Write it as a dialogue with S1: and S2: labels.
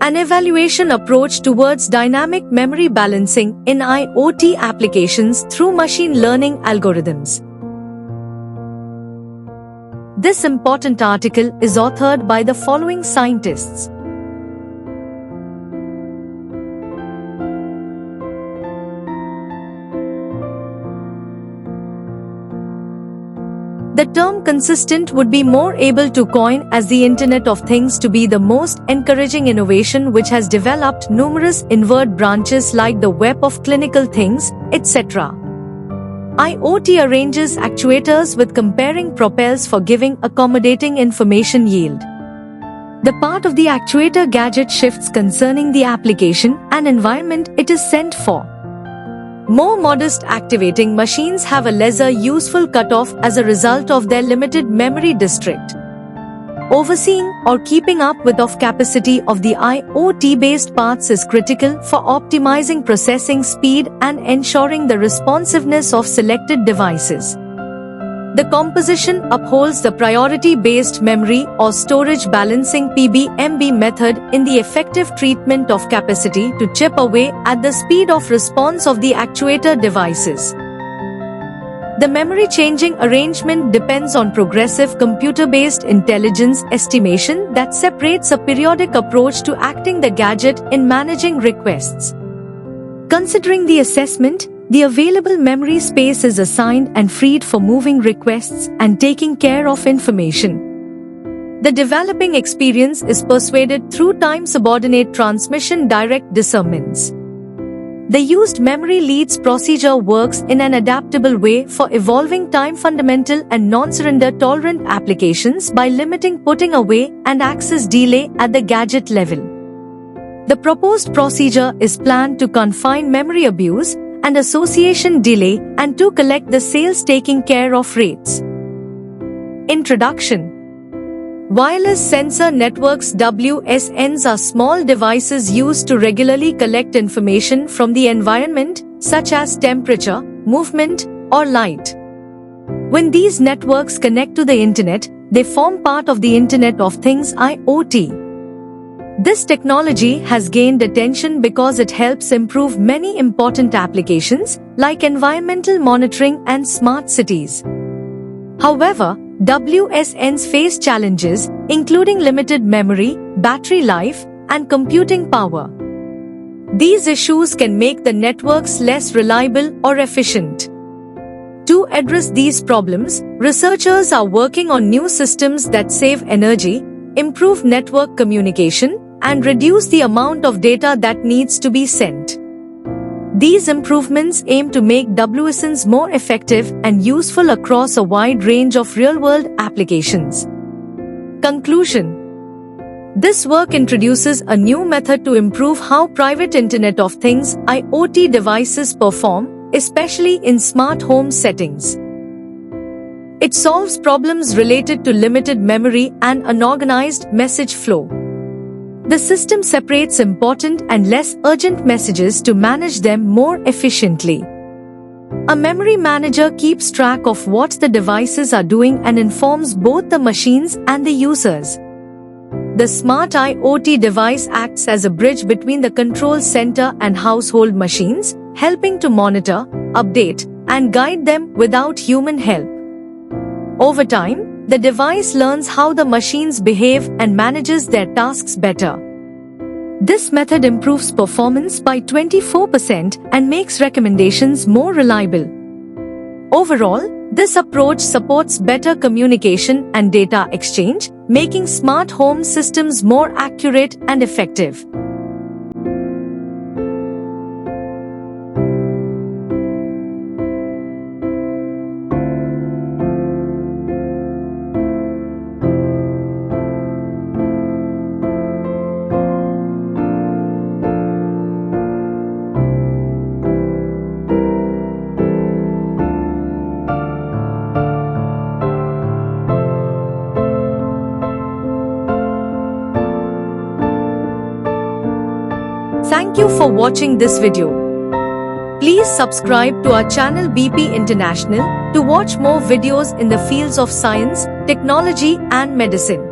S1: An evaluation approach towards dynamic memory balancing in IoT applications through machine learning algorithms. This important article is authored by the following scientists. The term consistent would be more able to coin as the Internet of Things to be the most encouraging innovation which has developed numerous inward branches like the web of clinical things, etc. IoT arranges actuators with comparing propels for giving accommodating information yield. The part of the actuator gadget shifts concerning the application and environment it is sent for. More modest activating machines have a lesser useful cutoff as a result of their limited memory district. Overseeing or keeping up with the capacity of the IoT-based parts is critical for optimizing processing speed and ensuring the responsiveness of selected devices. The composition upholds the priority-based memory or storage balancing PBMB method in the effective treatment of capacity to chip away at the speed of response of the actuator devices. The memory changing arrangement depends on progressive computer-based intelligence estimation that separates a periodic approach to acting the gadget in managing requests. Considering the assessment, the available memory space is assigned and freed for moving requests and taking care of information. The developing experience is persuaded through time-subordinate transmission direct discernments. The used memory leads procedure works in an adaptable way for evolving time-fundamental and non-surrender tolerant applications by limiting putting away and access delay at the gadget level. The proposed procedure is planned to confine memory abuse and association delay and to collect the sales taking care of rates. Introduction. Wireless sensor networks WSNs are small devices used to regularly collect information from the environment, such as temperature, movement, or light. When these networks connect to the Internet, they form part of the Internet of Things IoT. This technology has gained attention because it helps improve many important applications like environmental monitoring and smart cities. However, WSNs face challenges, including limited memory, battery life, and computing power. These issues can make the networks less reliable or efficient. To address these problems, researchers are working on new systems that save energy, improve network communication, and reduce the amount of data that needs to be sent. These improvements aim to make WSNs more effective and useful across a wide range of real-world applications. Conclusion. This work introduces a new method to improve how private Internet of Things IoT devices perform, especially in smart home settings. It solves problems related to limited memory and unorganized message flow. The system separates important and less urgent messages to manage them more efficiently. A memory manager keeps track of what the devices are doing and informs both the machines and the users. The smart IoT device acts as a bridge between the control center and household machines, helping to monitor, update, and guide them without human help. Over time, the device learns how the machines behave and manages their tasks better. This method improves performance by 24% and makes recommendations more reliable. Overall, this approach supports better communication and data exchange, making smart home systems more accurate and effective. Thank you for watching this video. Please subscribe to our channel BP International to watch more videos in the fields of science, technology and medicine.